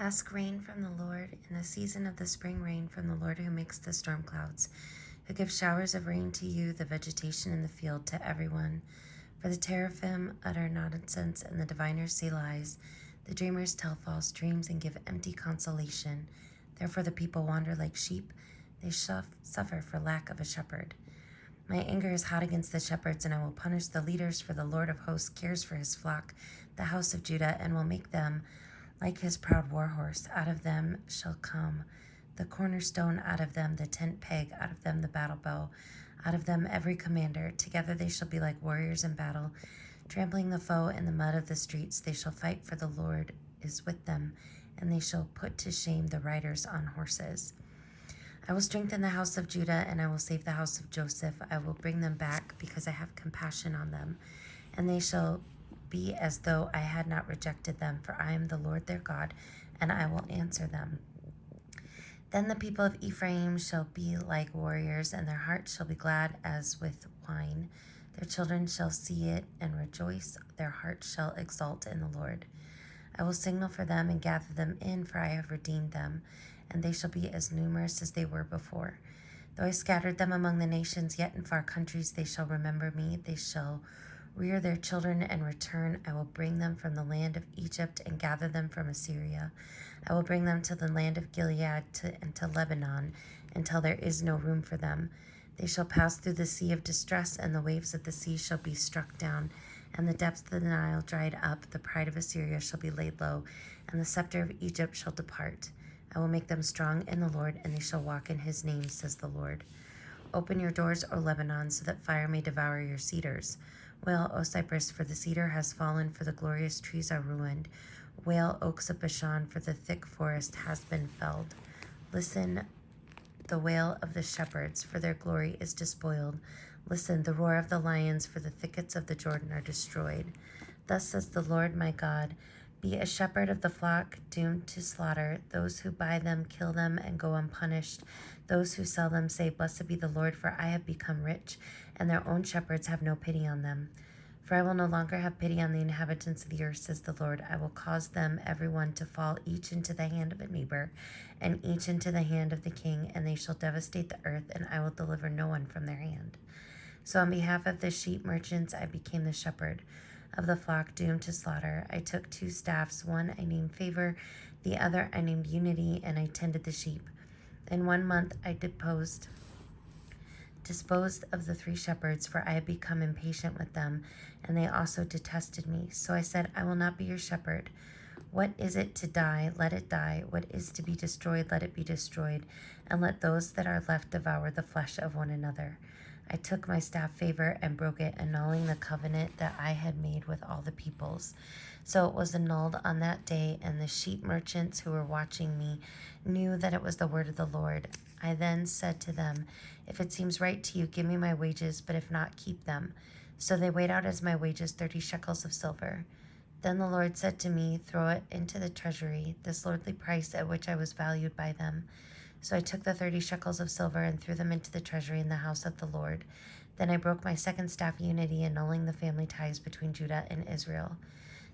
Ask rain from the Lord in the season of the spring rain from the Lord who makes the storm clouds, who gives showers of rain to you, the vegetation in the field to everyone. For the teraphim utter nonsense, and the diviners say lies. The dreamers tell false dreams and give empty consolation. Therefore the people wander like sheep. They suffer for lack of a shepherd. My anger is hot against the shepherds, and I will punish the leaders, for the Lord of hosts cares for his flock, the house of Judah, and will make them like his proud war horse. Out of them shall come the cornerstone, out of them the tent peg, out of them the battle bow, out of them every commander. Together they shall be like warriors in battle, trampling the foe in the mud of the streets. They shall fight, for the Lord is with them, and they shall put to shame the riders on horses. I will strengthen the house of Judah, and I will save the house of Joseph. I will bring them back, because I have compassion on them, and they shall be as though I had not rejected them, for I am the Lord their God, and I will answer them. Then the people of Ephraim shall be like warriors, and their hearts shall be glad as with wine. Their children shall see it and rejoice. Their hearts shall exult in the Lord. I will signal for them and gather them in, for I have redeemed them, and they shall be as numerous as they were before. Though I scattered them among the nations, yet in far countries they shall remember me. They shall rear their children and return. I will bring them from the land of Egypt and gather them from Assyria. I will bring them to the land of Gilead and to Lebanon, until there is no room for them. They shall pass through the sea of distress, and the waves of the sea shall be struck down, and the depths of the Nile dried up. The pride of Assyria shall be laid low, and the scepter of Egypt shall depart. I will make them strong in the Lord, and they shall walk in his name, says the Lord. Open your doors, O Lebanon, so that fire may devour your cedars. Wail, O cypress, for the cedar has fallen, for the glorious trees are ruined. Wail, oaks of Bashan, for the thick forest has been felled. Listen, the wail of the shepherds, for their glory is despoiled. Listen, the roar of the lions, for the thickets of the Jordan are destroyed. Thus says the Lord my God, be a shepherd of the flock, doomed to slaughter. Those who buy them kill them and go unpunished. Those who sell them say, blessed be the Lord, for I have become rich, and their own shepherds have no pity on them. For I will no longer have pity on the inhabitants of the earth, says the Lord. I will cause them, everyone, to fall, each into the hand of a neighbor, and each into the hand of the king, and they shall devastate the earth, and I will deliver no one from their hand. So on behalf of the sheep merchants, I became the shepherd of the flock doomed to slaughter. I took 2 staffs, one I named Favor, the other I named Unity, and I tended the sheep. In 1 month I disposed of the 3 shepherds, for I had become impatient with them, and they also detested me. So I said, I will not be your shepherd. What is it to die? Let it die. What is to be destroyed? Let it be destroyed. And let those that are left devour the flesh of one another. I took my staff Favor and broke it, annulling the covenant that I had made with all the peoples. So it was annulled on that day, and the sheep merchants who were watching me knew that it was the word of the Lord. I then said to them, if it seems right to you, give me my wages, but if not, keep them. So they weighed out as my wages 30 shekels of silver. Then the Lord said to me, throw it into the treasury, this lordly price at which I was valued by them. So I took the 30 shekels of silver and threw them into the treasury in the house of the Lord. Then I broke my second staff, Unity, annulling the family ties between Judah and Israel.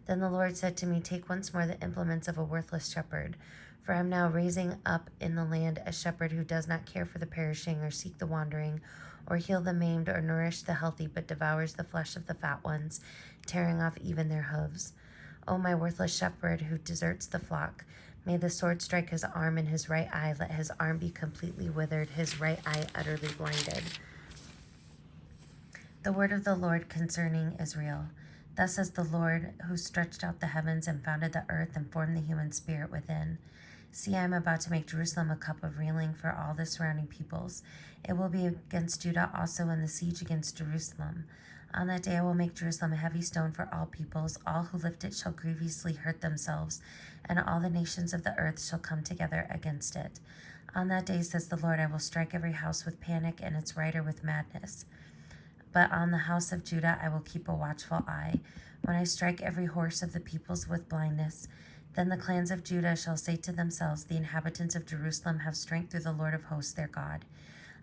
Then the Lord said to me, take once more the implements of a worthless shepherd, for I am now raising up in the land a shepherd who does not care for the perishing or seek the wandering, or heal the maimed or nourish the healthy, but devours the flesh of the fat ones, tearing off even their hooves. O my worthless shepherd who deserts the flock, may the sword strike his arm and his right eye. Let his arm be completely withered, his right eye utterly blinded. The word of the Lord concerning Israel. Thus says the Lord, who stretched out the heavens and founded the earth and formed the human spirit within. See, I am about to make Jerusalem a cup of reeling for all the surrounding peoples. It will be against Judah also in the siege against Jerusalem. On that day I will make Jerusalem a heavy stone for all peoples. All who lift it shall grievously hurt themselves, and all the nations of the earth shall come together against it. On that day, says the Lord, I will strike every house with panic and its rider with madness. But on the house of Judah I will keep a watchful eye, when I strike every horse of the peoples with blindness. Then the clans of Judah shall say to themselves, the inhabitants of Jerusalem have strength through the Lord of hosts their God.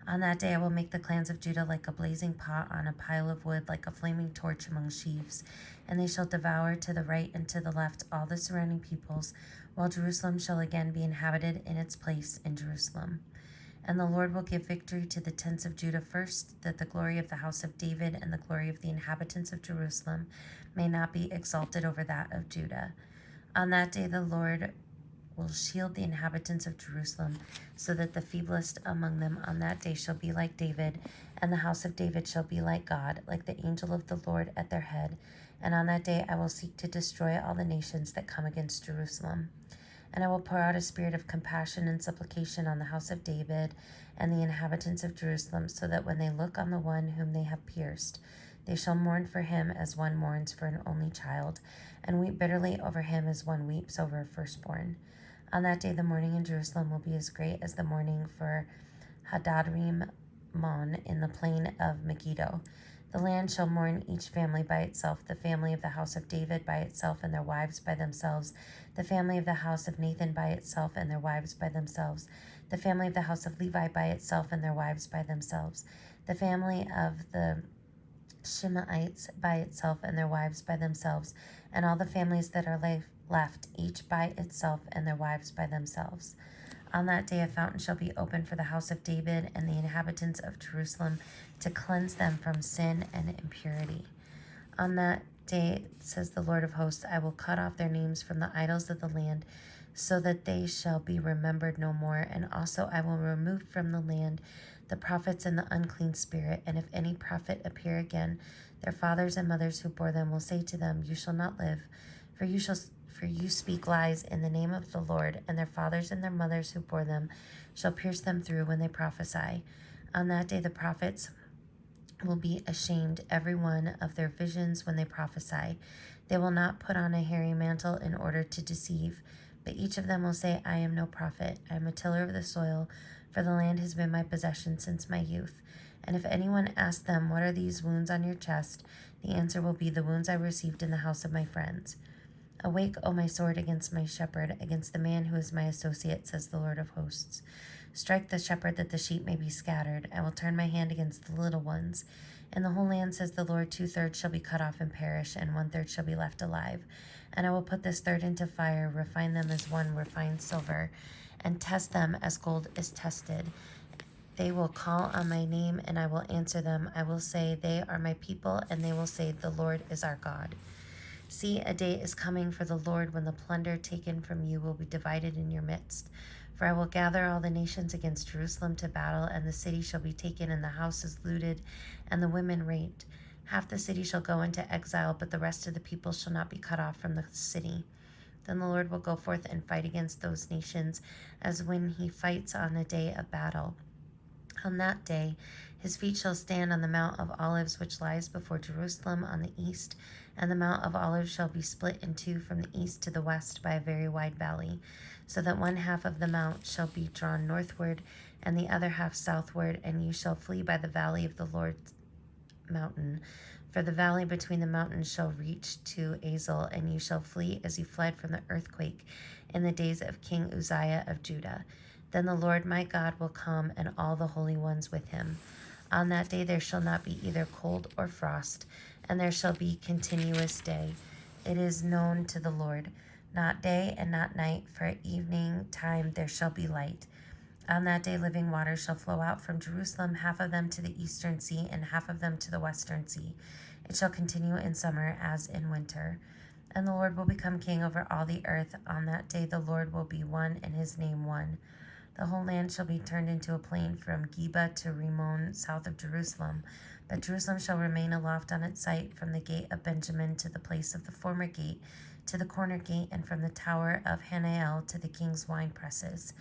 On that day I will make the clans of Judah like a blazing pot on a pile of wood, like a flaming torch among sheaves, and they shall devour to the right and to the left all the surrounding peoples, while Jerusalem shall again be inhabited in its place in Jerusalem. And the Lord will give victory to the tents of Judah first, that the glory of the house of David and the glory of the inhabitants of Jerusalem may not be exalted over that of Judah. On that day the Lord will shield the inhabitants of Jerusalem, so that the feeblest among them on that day shall be like David, and the house of David shall be like God, like the angel of the Lord at their head. And on that day I will seek to destroy all the nations that come against Jerusalem. And I will pour out a spirit of compassion and supplication on the house of David and the inhabitants of Jerusalem, so that when they look on the one whom they have pierced, they shall mourn for him as one mourns for an only child, and weep bitterly over him as one weeps over a firstborn. On that day the mourning in Jerusalem will be as great as the mourning for Hadadrimmon in the plain of Megiddo. The land shall mourn each family by itself, the family of the house of David by itself and their wives by themselves, the family of the house of Nathan by itself and their wives by themselves, the family of the house of Levi by itself and their wives by themselves, the family of the Shimeites by itself and their wives by themselves, and all the families that are left, each by itself and their wives by themselves. On that day a fountain shall be opened for the house of David and the inhabitants of Jerusalem, to cleanse them from sin and impurity. On that day, says the Lord of hosts, I will cut off their names from the idols of the land, so that they shall be remembered no more. And also I will remove from the land the prophets and the unclean spirit. And if any prophet appear again, their fathers and mothers who bore them will say to them, You shall not live, for you speak lies in the name of the Lord. And their fathers and their mothers who bore them shall pierce them through when they prophesy. On that day the prophets will be ashamed, every one of their visions when they prophesy. They will not put on a hairy mantle in order to deceive, but each of them will say, I am no prophet. I am a tiller of the soil, for the land has been my possession since my youth. And if anyone asks them, What are these wounds on your chest? The answer will be, The wounds I received in the house of my friends. Awake, O my sword, against my shepherd, against the man who is my associate, says the Lord of hosts. Strike the shepherd that the sheep may be scattered. I will turn my hand against the little ones. In the whole land, says the Lord, 2/3 shall be cut off and perish, and 1/3 shall be left alive. And I will put this third into fire, refine them as one refines silver, and test them as gold is tested. They will call on my name, and I will answer them. I will say, They are my people, and they will say, The Lord is our God. See, a day is coming for the Lord when the plunder taken from you will be divided in your midst. For I will gather all the nations against Jerusalem to battle, and the city shall be taken, and the houses looted, and the women raped. Half the city shall go into exile, but the rest of the people shall not be cut off from the city. Then the Lord will go forth and fight against those nations, as when he fights on a day of battle. On that day his feet shall stand on the Mount of Olives, which lies before Jerusalem on the east, and the Mount of Olives shall be split in two from the east to the west by a very wide valley, so that one half of the mount shall be drawn northward, and the other half southward, and you shall flee by the valley of the Lord's mountain. For the valley between the mountains shall reach to Azel, and you shall flee as you fled from the earthquake in the days of King Uzziah of Judah. Then the Lord my God will come, and all the holy ones with him. On that day there shall not be either cold or frost, and there shall be continuous day. It is known to the Lord, not day and not night, for at evening time there shall be light. On that day living waters shall flow out from Jerusalem, half of them to the eastern sea, and half of them to the western sea. It shall continue in summer as in winter. And the Lord will become king over all the earth. On that day the Lord will be one, and his name one. The whole land shall be turned into a plain from Geba to Rimmon, south of Jerusalem. But Jerusalem shall remain aloft on its site, from the gate of Benjamin to the place of the former gate, to the corner gate, and from the tower of Hanael to the king's wine presses.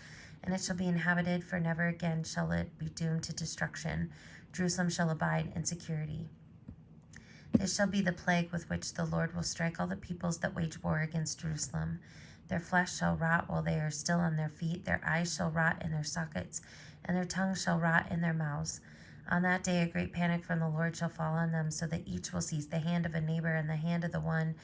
And it shall be inhabited, for never again shall it be doomed to destruction. Jerusalem shall abide in security. This shall be the plague with which the Lord will strike all the peoples that wage war against Jerusalem. Their flesh shall rot while they are still on their feet. Their eyes shall rot in their sockets, and their tongues shall rot in their mouths. On that day a great panic from the Lord shall fall on them, so that each will seize the hand of a neighbor, and the hand of the one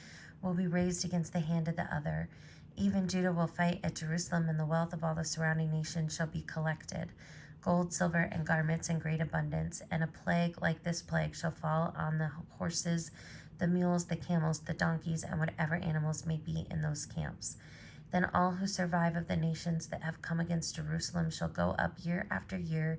will be raised against the hand of the other. Even Judah will fight at Jerusalem, and the wealth of all the surrounding nations shall be collected. gold, silver, and garments in great abundance. And a plague like this plague shall fall on the horses, the mules, the camels, the donkeys, and whatever animals may be in those camps. Then all who survive of the nations that have come against Jerusalem shall go up year after year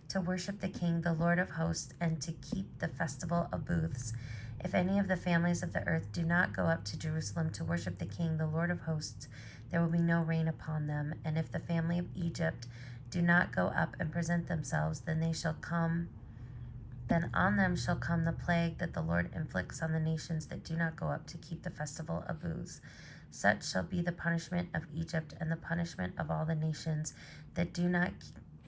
to worship the King, the Lord of hosts, and to keep the festival of booths. If any of the families of the earth do not go up to Jerusalem to worship the King, the Lord of hosts, there will be no rain upon them. And if the family of Egypt do not go up and present themselves, then on them shall come the plague that the Lord inflicts on the nations that do not go up to keep the festival of booths. Such shall be the punishment of Egypt and the punishment of all the nations that do not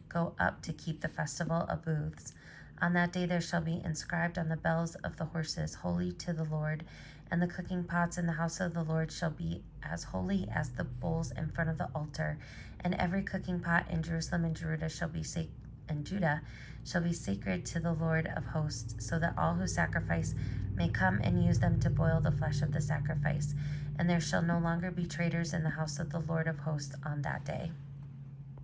go up to keep the festival of booths. On that day there shall be inscribed on the bells of the horses, Holy to the Lord, and the cooking pots in the house of the Lord shall be as holy as the bowls in front of the altar. And every cooking pot in Jerusalem and Judah shall be sacred to the Lord of hosts, so that all who sacrifice may come and use them to boil the flesh of the sacrifice. And there shall no longer be traitors in the house of the Lord of hosts on that day.